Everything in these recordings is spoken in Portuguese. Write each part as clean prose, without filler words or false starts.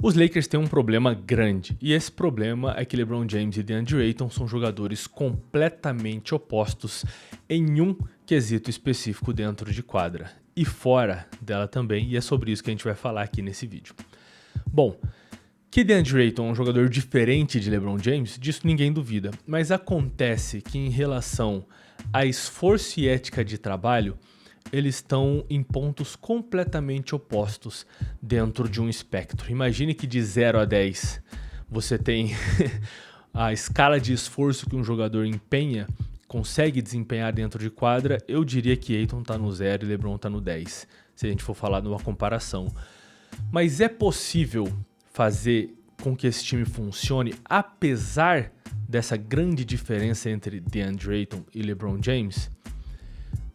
Os Lakers têm um problema grande, e esse problema é que LeBron James e DeAndre Ayton são jogadores completamente opostos em um quesito específico dentro de quadra, e fora dela também, e é sobre isso que a gente vai falar aqui nesse vídeo. Bom, que DeAndre Ayton é um jogador diferente de LeBron James, disso ninguém duvida, mas acontece que em relação a esforço e ética de trabalho, eles estão em pontos completamente opostos dentro de um espectro. Imagine que de 0 a 10 você tem a escala de esforço que um jogador empenha, consegue desempenhar dentro de quadra. Eu diria que Ayton está no 0 e LeBron está no 10, se a gente for falar numa comparação. Mas é possível fazer com que esse time funcione apesar dessa grande diferença entre DeAndre Ayton e LeBron James?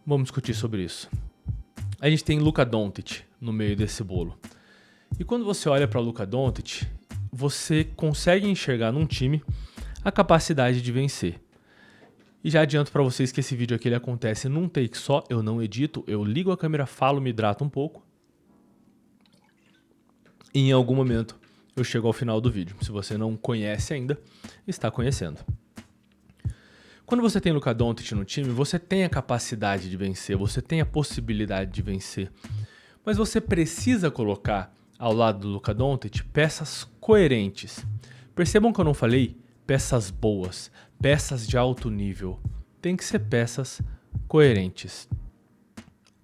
Vamos discutir sobre isso. A gente tem Luka Doncic no meio desse bolo. E quando você olha para Luka Doncic, você consegue enxergar num time a capacidade de vencer. E já adianto para vocês que esse vídeo aqui ele acontece num take só, eu não edito, eu ligo a câmera, falo, me hidrato um pouco. E em algum momento eu chego ao final do vídeo. Se você não conhece ainda, está conhecendo. Quando você tem Luka Doncic no time, você tem a capacidade de vencer, você tem a possibilidade de vencer. Mas você precisa colocar ao lado do Luka Doncic peças coerentes. Percebam que eu não falei peças boas, peças de alto nível. Tem que ser peças coerentes.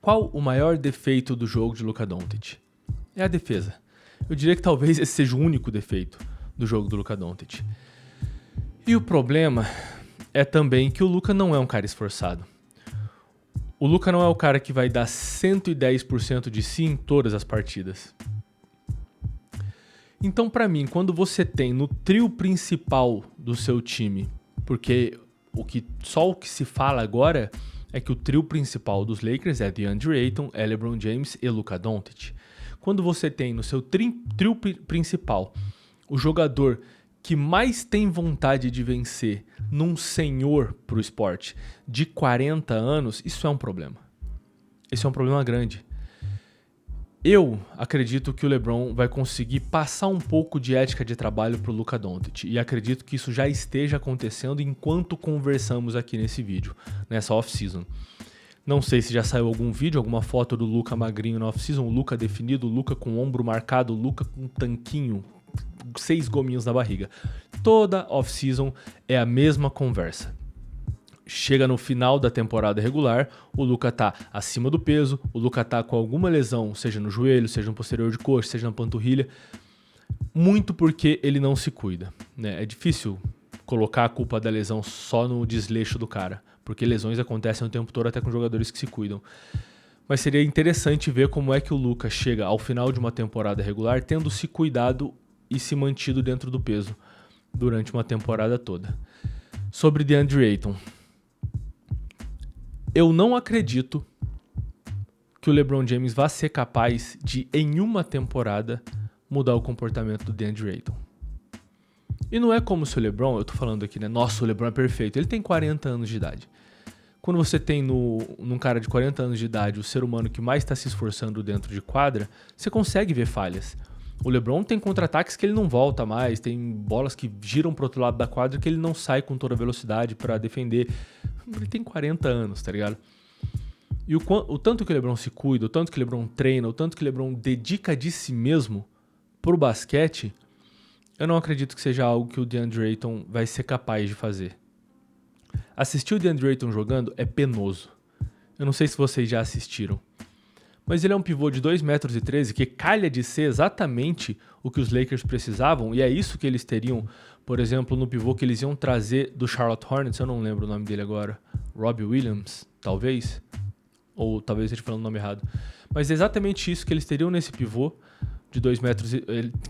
Qual o maior defeito do jogo de Luka Doncic? É a defesa. Eu diria que talvez esse seja o único defeito do jogo do Luka Doncic. E o problema é também que o Luka não é um cara esforçado. O Luka não é o cara que vai dar 110% de si em todas as partidas. Então, para mim, quando você tem no trio principal do seu time, porque só o que se fala agora é que o trio principal dos Lakers é DeAndre Ayton, é LeBron James e Luka Doncic. Quando você tem no seu trio principal o jogador que mais tem vontade de vencer num senhor pro esporte de 40 anos, isso é um problema. Esse é um problema grande. Eu acredito que o LeBron vai conseguir passar um pouco de ética de trabalho pro Luka Doncic, e acredito que isso já esteja acontecendo enquanto conversamos aqui nesse vídeo, nessa off-season. Não sei se já saiu algum vídeo, alguma foto do Luka magrinho na off-season, o Luka definido, o Luka com o ombro marcado, o Luka com um tanquinho, 6 gominhos na barriga. Toda off-season é a mesma conversa. Chega no final da temporada regular, o Luka tá acima do peso, o Luka tá com alguma lesão, seja no joelho, seja no posterior de coxa, seja na panturrilha, muito porque ele não se cuida, né? É difícil colocar a culpa da lesão só no desleixo do cara, porque lesões acontecem o tempo todo até com jogadores que se cuidam. Mas seria interessante ver como é que o Luka chega ao final de uma temporada regular tendo se cuidado e se mantido dentro do peso durante uma temporada toda. Sobre DeAndre Ayton, eu não acredito que o LeBron James vá ser capaz de, em uma temporada, mudar o comportamento do DeAndre Ayton. E não é como se o LeBron, eu tô falando aqui, né? Nossa, o LeBron é perfeito. Ele tem 40 anos de idade. Quando você tem num cara de 40 anos de idade o ser humano que mais está se esforçando dentro de quadra, você consegue ver falhas. O LeBron tem contra-ataques que ele não volta mais, tem bolas que giram pro outro lado da quadra que ele não sai com toda a velocidade para defender. Ele tem 40 anos, tá ligado? E o tanto que o LeBron se cuida, o tanto que o LeBron treina, o tanto que o LeBron dedica de si mesmo pro basquete, eu não acredito que seja algo que o DeAndre Ayton vai ser capaz de fazer. Assistir o DeAndre Ayton jogando é penoso. Eu não sei se vocês já assistiram. Mas ele é um pivô de 2,13 metros que calha de ser exatamente o que os Lakers precisavam, e é isso que eles teriam, por exemplo, no pivô que eles iam trazer do Charlotte Hornets, eu não lembro o nome dele agora, Robbie Williams, talvez? Ou talvez eu esteja falando o nome errado. Mas é exatamente isso que eles teriam nesse pivô de 2 metros,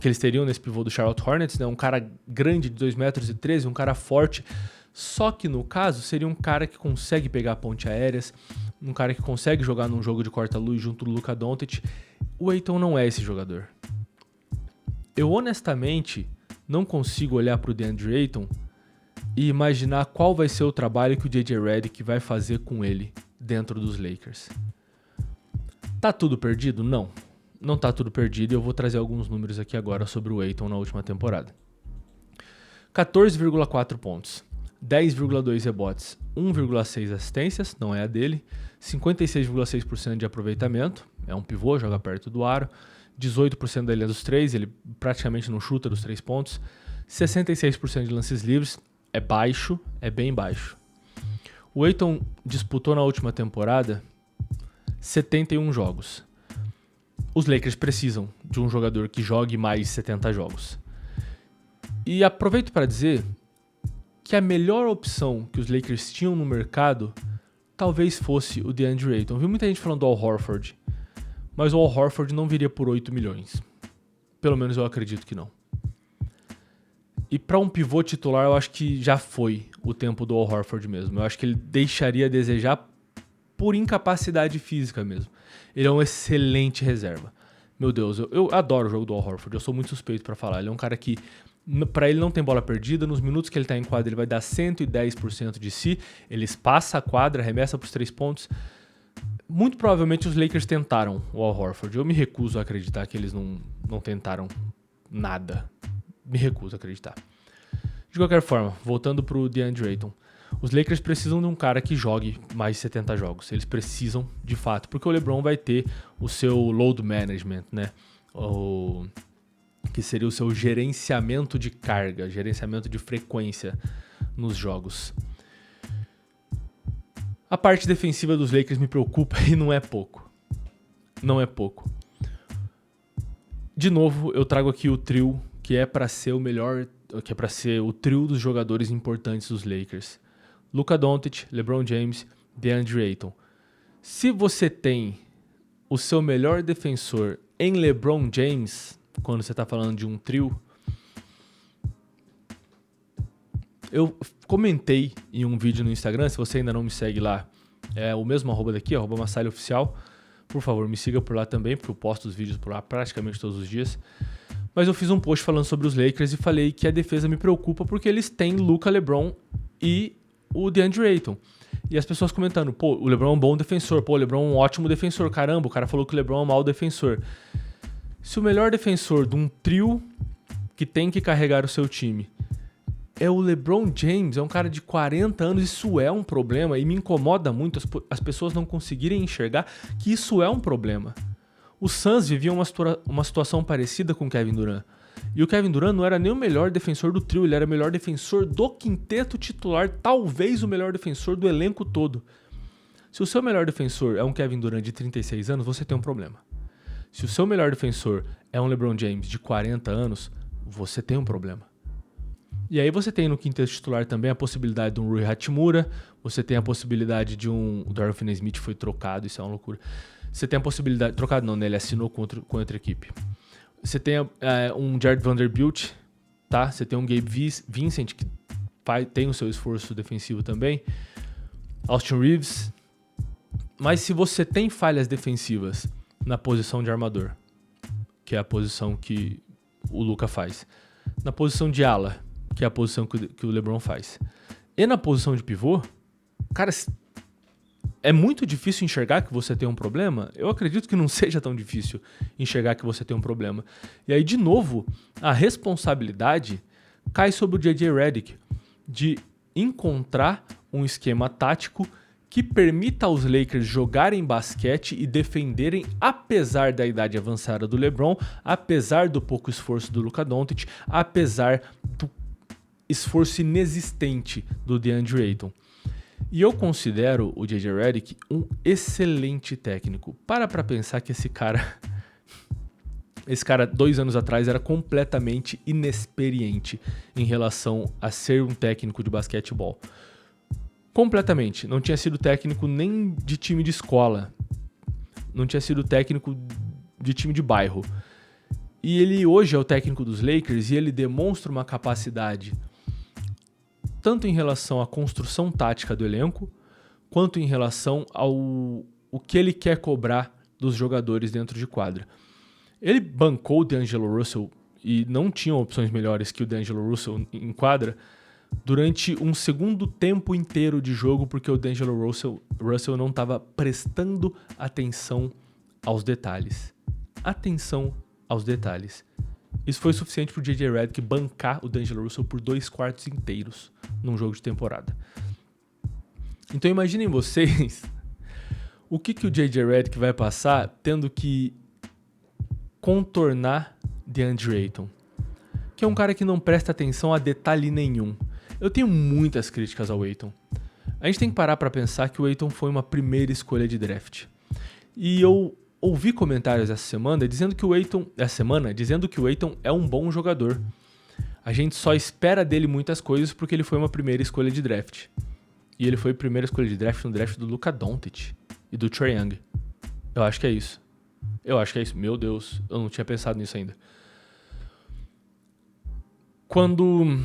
que eles teriam nesse pivô do Charlotte Hornets, né? Um cara grande de 2,13 metros, um cara forte. Só que no caso seria um cara que consegue pegar ponte aéreas, um cara que consegue jogar num jogo de corta-luz junto do Luka Doncic. O Ayton não é esse jogador. Eu honestamente não consigo olhar para o DeAndre Ayton e imaginar qual vai ser o trabalho que o J.J. Redick vai fazer com ele dentro dos Lakers. Tá tudo perdido? Não. não tá tudo perdido e eu vou trazer alguns números aqui agora sobre o Ayton na última temporada. 14,4 pontos, 10,2 rebotes, 1,6 assistências, não é a dele, 56,6% de aproveitamento, é um pivô, joga perto do aro, 18% da linha dos 3, ele praticamente não chuta dos 3 pontos, 66% de lances livres, é baixo, é bem baixo. O Ayton disputou na última temporada 71 jogos. Os Lakers precisam de um jogador que jogue mais 70 jogos. E aproveito para dizer que a melhor opção que os Lakers tinham no mercado talvez fosse o DeAndre Ayton. Vi muita gente falando do Al Horford, mas o Al Horford não viria por 8 milhões. Pelo menos eu acredito que não. E para um pivô titular, eu acho que já foi o tempo do Al Horford mesmo. Eu acho que ele deixaria a desejar por incapacidade física mesmo. Ele é um excelente reserva. Meu Deus, eu adoro o jogo do Al Horford. Eu sou muito suspeito para falar. Ele é um cara que, para ele não tem bola perdida. Nos minutos que ele tá em quadra, ele vai dar 110% de si. Ele espaça a quadra, arremessa pros 3 pontos. Muito provavelmente os Lakers tentaram o Al Horford. Eu me recuso a acreditar que eles não tentaram nada. Me recuso a acreditar. De qualquer forma, voltando pro DeAndre Ayton. Os Lakers precisam de um cara que jogue mais 70 jogos. Eles precisam, de fato, porque o LeBron vai ter o seu load management, né? Que seria o seu gerenciamento de carga, gerenciamento de frequência nos jogos. A parte defensiva dos Lakers me preocupa e não é pouco. Não é pouco. De novo, eu trago aqui o trio que é para ser o melhor, que é para ser o trio dos jogadores importantes dos Lakers. Luka Doncic, LeBron James, DeAndre Ayton. Se você tem o seu melhor defensor em LeBron James, quando você está falando de um trio, eu comentei em um vídeo no Instagram, se você ainda não me segue lá, é o mesmo arroba daqui, @massalhaoficial. Por favor, me siga por lá também, porque eu posto os vídeos por lá praticamente todos os dias. Mas eu fiz um post falando sobre os Lakers e falei que a defesa me preocupa porque eles têm Luka, LeBron e o DeAndre Ayton. E as pessoas comentando, pô, o LeBron é um bom defensor, pô, o LeBron é um ótimo defensor, caramba, o cara falou que o LeBron é um mau defensor. Se o melhor defensor de um trio que tem que carregar o seu time é o LeBron James, é um cara de 40 anos, isso é um problema e me incomoda muito as pessoas não conseguirem enxergar que isso é um problema. O Suns vivia uma situação parecida com o Kevin Durant. E o Kevin Durant não era nem o melhor defensor do trio, ele era o melhor defensor do quinteto titular, talvez o melhor defensor do elenco todo. Se o seu melhor defensor é um Kevin Durant de 36 anos, você tem um problema. Se o seu melhor defensor é um LeBron James de 40 anos, você tem um problema. E aí você tem no quinteto titular também a possibilidade de um Rui Hachimura, você tem a possibilidade de um... O Dorian Finney-Smith foi trocado, isso é uma loucura. Você tem a possibilidade... Trocado não, né? Ele assinou com outra equipe. Você tem um Jared Vanderbilt, tá? Você tem um Gabe Vincent, que tem o seu esforço defensivo também. Austin Reeves. Mas se você tem falhas defensivas na posição de armador, que é a posição que o Luka faz, na posição de ala, que é a posição que o LeBron faz, e na posição de pivô, cara, é muito difícil enxergar que você tem um problema? Eu acredito que não seja tão difícil enxergar que você tem um problema. E aí, de novo, a responsabilidade cai sobre o J.J. Redick de encontrar um esquema tático que permita aos Lakers jogarem basquete e defenderem apesar da idade avançada do LeBron, apesar do pouco esforço do Luka Doncic, apesar do esforço inexistente do DeAndre Ayton. E eu considero o J.J. Redick um excelente técnico. Para pensar que esse cara 2 anos atrás era completamente inexperiente em relação a ser um técnico de basquetebol. Completamente. Não tinha sido técnico nem de time de escola. Não tinha sido técnico de time de bairro. E ele hoje é o técnico dos Lakers e ele demonstra uma capacidade tanto em relação à construção tática do elenco, quanto em relação ao que ele quer cobrar dos jogadores dentro de quadra. Ele bancou o D'Angelo Russell e não tinha opções melhores que o D'Angelo Russell em quadra durante um segundo tempo inteiro de jogo, porque o D'Angelo Russell não estava prestando atenção aos detalhes. atenção aos detalhes. Isso foi suficiente pro J.J. Redick bancar o D'Angelo Russell por 2 quartos inteiros num jogo de temporada. Então imaginem vocês o que o J.J. Redick vai passar tendo que contornar DeAndre Ayton, que é um cara que não presta atenção a detalhe nenhum. Eu tenho muitas críticas ao Ayton. A gente tem que parar para pensar que o Ayton foi uma primeira escolha de draft. E eu ouvi comentários essa semana dizendo que o Ayton é um bom jogador. A gente só espera dele muitas coisas porque ele foi uma primeira escolha de draft. E ele foi a primeira escolha de draft no draft do Luka Doncic e do Trae Young. Eu acho que é isso. Meu Deus, eu não tinha pensado nisso ainda. Quando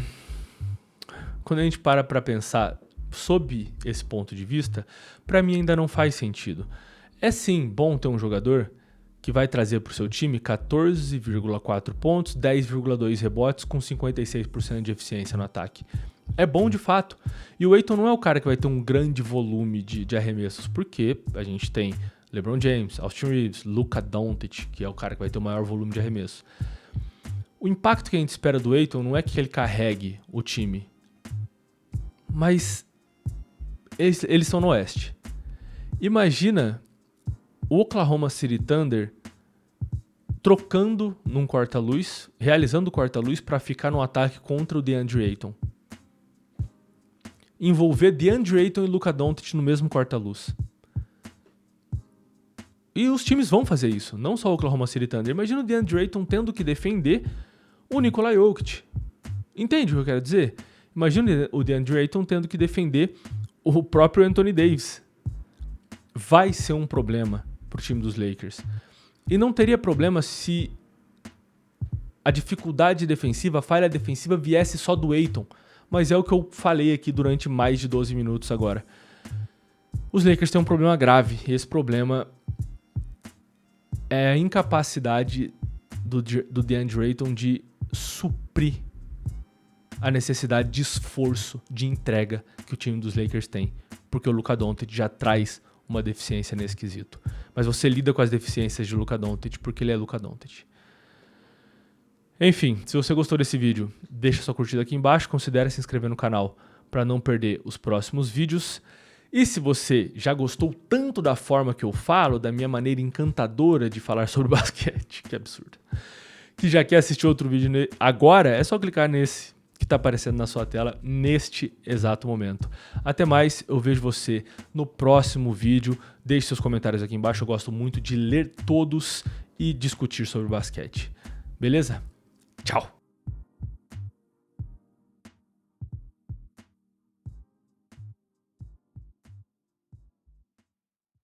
a gente para pensar sob esse ponto de vista, para mim ainda não faz sentido. É sim bom ter um jogador que vai trazer para o seu time 14,4 pontos, 10,2 rebotes com 56% de eficiência no ataque. É bom de fato. E o Ayton não é o cara que vai ter um grande volume de arremessos, porque a gente tem LeBron James, Austin Reeves, Luka Doncic, que é o cara que vai ter o maior volume de arremessos. O impacto que a gente espera do Ayton não é que ele carregue o time, mas eles são no Oeste. Imagina o Oklahoma City Thunder trocando num corta-luz, realizando o corta-luz para ficar no ataque contra o DeAndre Ayton. Envolver DeAndre Ayton e Luka Doncic no mesmo corta-luz. E os times vão fazer isso, não só o Oklahoma City Thunder. Imagina o DeAndre Ayton tendo que defender o Nikola Jokic. Entende o que eu quero dizer? Imagina o DeAndre Ayton tendo que defender o próprio Anthony Davis. Vai ser um problema pro time dos Lakers. E não teria problema se a dificuldade defensiva, a falha defensiva viesse só do Ayton. Mas é o que eu falei aqui durante mais de 12 minutos agora. Os Lakers têm um problema grave. E esse problema é a incapacidade do DeAndre Ayton de suprir a necessidade de esforço, de entrega que o time dos Lakers tem. Porque o Luka Doncic já traz uma deficiência nesse quesito. Mas você lida com as deficiências de Luka Doncic porque ele é Luka Doncic. Enfim, se você gostou desse vídeo, deixa sua curtida aqui embaixo, considere se inscrever no canal para não perder os próximos vídeos. E se você já gostou tanto da forma que eu falo, da minha maneira encantadora de falar sobre basquete, que absurdo, que já quer assistir outro vídeo agora, é só clicar nesse que está aparecendo na sua tela neste exato momento. Até mais, eu vejo você no próximo vídeo. Deixe seus comentários aqui embaixo, eu gosto muito de ler todos e discutir sobre basquete. Beleza? Tchau!